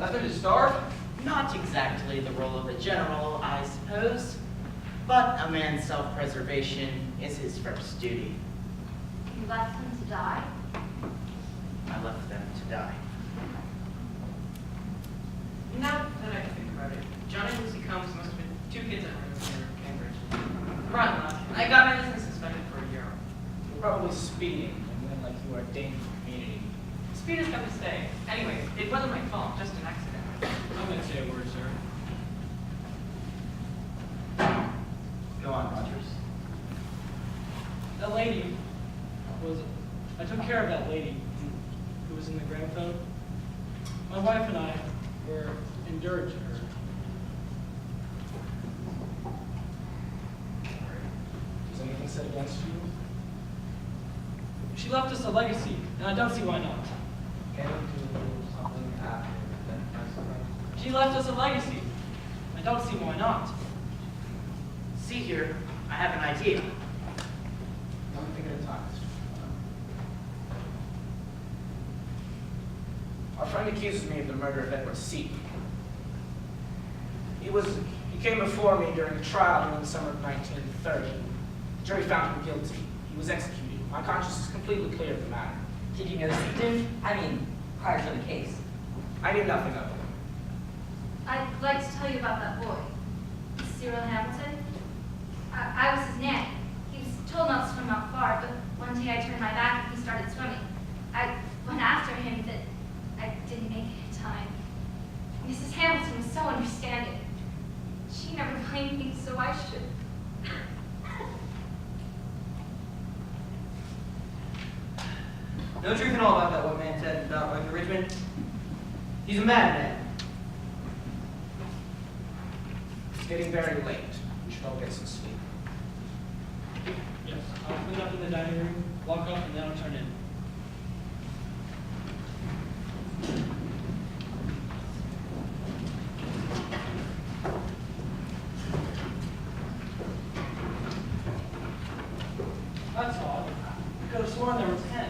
Left him to starve? Not exactly the role of a general, I suppose, but a man's self-preservation is his first duty. You left them to die? I left them to die. Now that I think about it, Johnny and Lucy Combs must have been two kids I heard near Cambridge. Right enough, I got my license suspended for a year. You're probably speeding and then like you are a danger to the community. Speed has kept me staying. Anyway, it wasn't my fault, just an accident. I'm gonna say a word, sir. Go on, Rogers. That lady I took care of that lady who was in the gramophone. My wife and I were endured to her. Was anything said against you? She left us a legacy, and I don't see why not. Can you do something after that? She left us a legacy. I don't see why not. See here, I have an idea. One thing at a time. Our friend accuses me of the murder of Edward Seton. He came before me during a trial during the summer of 1930. The jury found him guilty. He was executed. My conscience is completely clear of the matter. Did you know Seton? I mean, prior to the case. I knew nothing of him. I'd like to tell you about that boy, Cyril Hamilton. I was his nanny. He was told not to swim out far, but one day I turned my back and he started swimming. I went after him, but I didn't make it in time. Mrs. Hamilton was so understanding. She never blamed me, so I should. No truth at all about that one man said about Arthur Richmond. He's a madman. It's getting very late. We should all get some sleep. Yes, I'll clean up in the dining room, lock up, and then I'll turn in. That's odd. I could have sworn there were 10.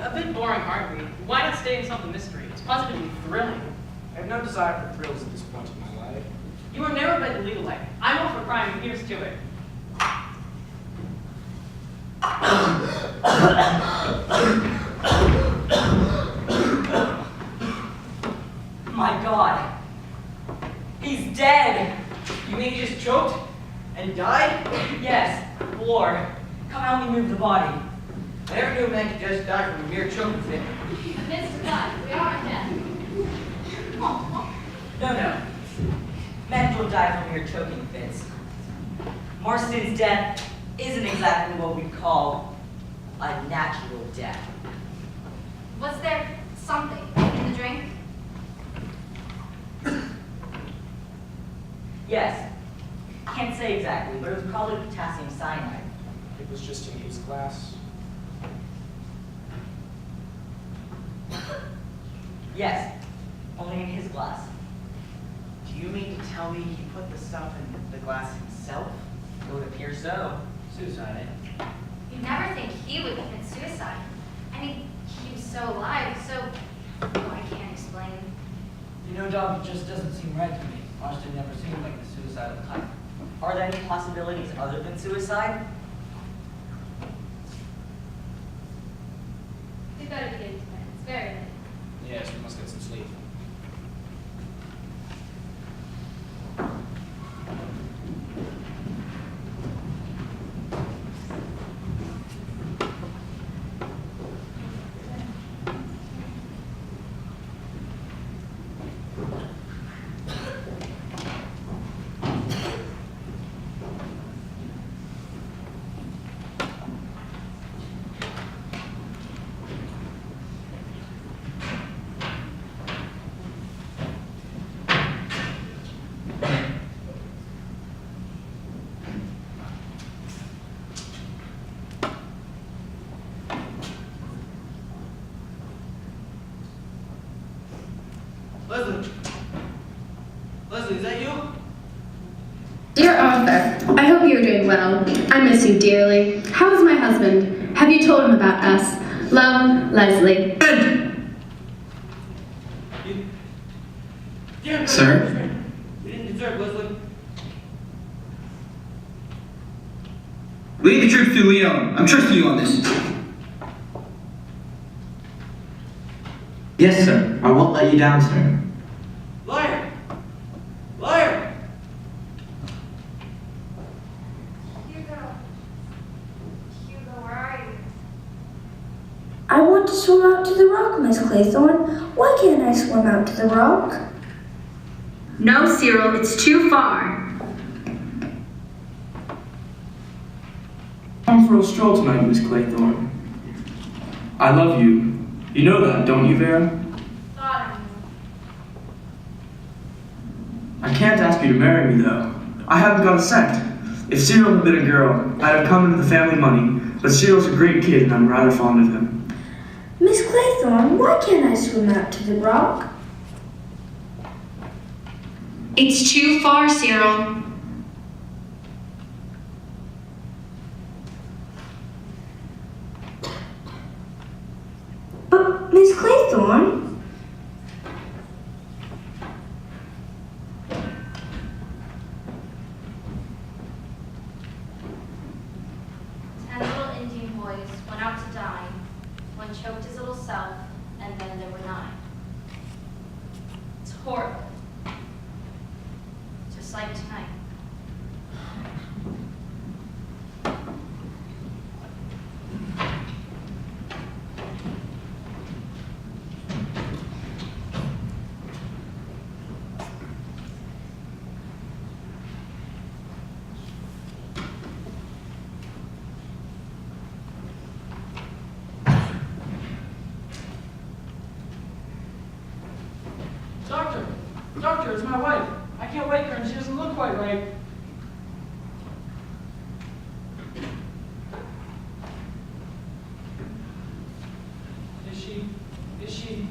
A bit boring, aren't we? Why not stay in something mystery? It's positively thrilling. I have no desire for thrills at this point in my life. You were narrowed by the legal life. I'm all for crime, and here's to it. My God. He's dead. You mean he just choked and died? Yes, Lord. Come help me move the body. I never knew a man could just die from a mere choking fit. Mr. Dunn, we are dead. No. Men don't die from mere choking fits. Marston's death isn't exactly what we'd call a natural death. Was there something in the drink? Yes. Can't say exactly, but it was probably potassium cyanide. It was just in his glass. Yes. Only in his glass. Do you mean to tell me he put the stuff in the glass himself? It would appear so. Suicide, eh? You'd never think he would commit suicide. I mean, he was so alive, so I can't explain. You know, Doc, it just doesn't seem right to me. Marston never seemed like the suicidal type. Are there any possibilities other than suicide? We better begin to bed. It's very late. Yes, we must get some sleep. Leslie, is that you? Dear Arthur, I hope you are doing well. I miss you dearly. How is my husband? Have you told him about us? Love, Leslie. You... Damn, Sir? You didn't deserve Leslie. Lead the troops to Leon. I'm trusting you on this. Yes, sir. I won't let you down, sir. Liar! Liar! Hugo, where are you? I want to swim out to the rock, Miss Claythorne. Why can't I swim out to the rock? No, Cyril, it's too far. Come for a stroll tonight, Miss Claythorne. I love you. You know that, don't you, Vera? Thought I knew. I can't ask you to marry me, though. I haven't got a cent. If Cyril had been a girl, I'd have come into the family money, but Cyril's a great kid and I'm rather fond of him. Miss Claythorne, why can't I swim out to the rock? It's too far, Cyril. But, Miss Claythorne, Ten little Indian boys went out to dine. One choked his little self, and then there were 9. It's horrible. Just like tonight. Doctor, it's my wife. I can't wake her and she doesn't look quite right. Is she?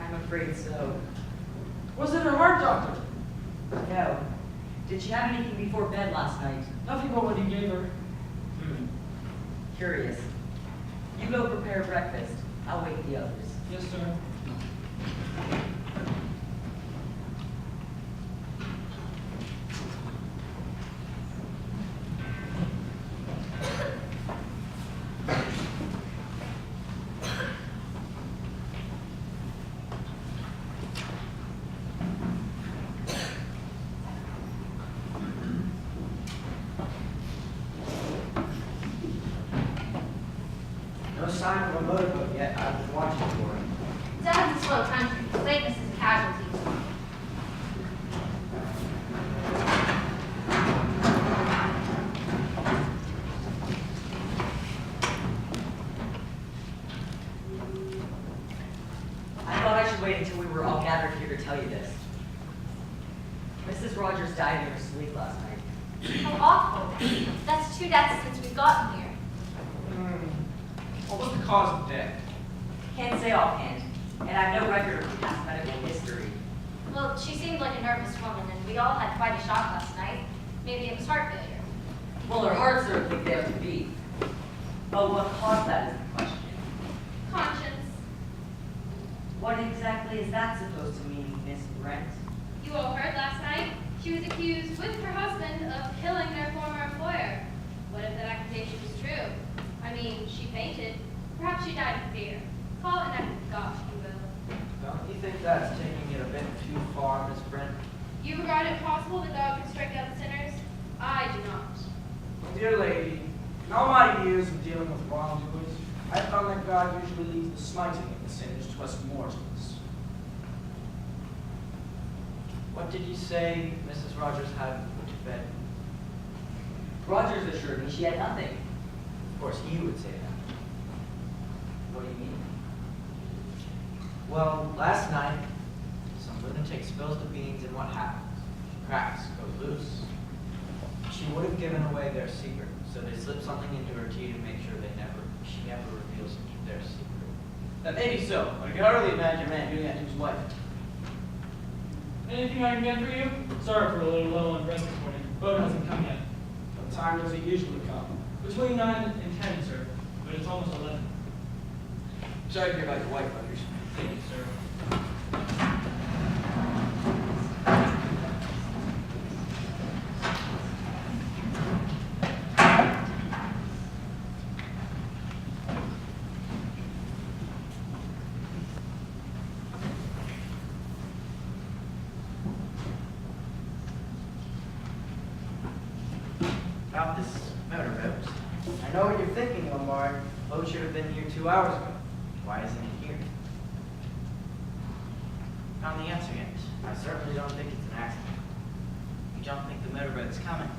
I'm afraid so. Was it her heart, doctor? No. Did she have anything before bed last night? Nothing but what he gave her. Curious. You go prepare breakfast. I'll wake the others. Yes, sir. No sign of a motorboat yet. I was watching for it. Dad's a slow country. Lateness is a casualty. I thought I should wait until we were all gathered here to tell you this. Mrs. Rogers died in her sleep last night. How awful. That's 2 deaths since we've gotten here. What was the cause of death? Can't say offhand, and I have no record of past medical history. Well, she seemed like a nervous woman, and we all had quite a shock last night. Maybe it was heart failure. Well, her heart certainly failed to beat. But what caused that is the question. Conscience. What exactly is that supposed to mean, Miss Brent? You all heard last night? She was accused with her husband of killing their former employer. What if that accusation was true? I mean, she fainted. Perhaps she died of fear. Call it an act of God, if you will. Don't you think that's taking it a bit too far, Miss Brent? You regard it possible that God could strike out the sinners? I do not. Dear lady, in all my years of dealing with wrongdoers, I have found that God usually leaves the smiting of the sinners to us mortals. What did you say Mrs. Rogers had put to bed? Rogers assured me she had nothing. Of course, he would say that. What do you mean? Well, last night, some lunatic spills the beans and what happens? Cracks go loose. She would have given away their secret, so they slipped something into her tea to make sure she never reveals their secret. That may be so, but I can hardly imagine a man doing that to his wife. Anything I can get for you? Sorry for a little low on bread this morning. Boat hasn't come yet. What time does it usually come? Between 9 and 10, sir. But it's almost 11. Sorry to hear about your wife, Butters. Thank you, sir. About this motorboat. I know what you're thinking, Lombard. The boat should have been here 2 hours ago. Why isn't it here? Found the answer yet. I certainly don't think it's an accident. You don't think the motorboat's coming?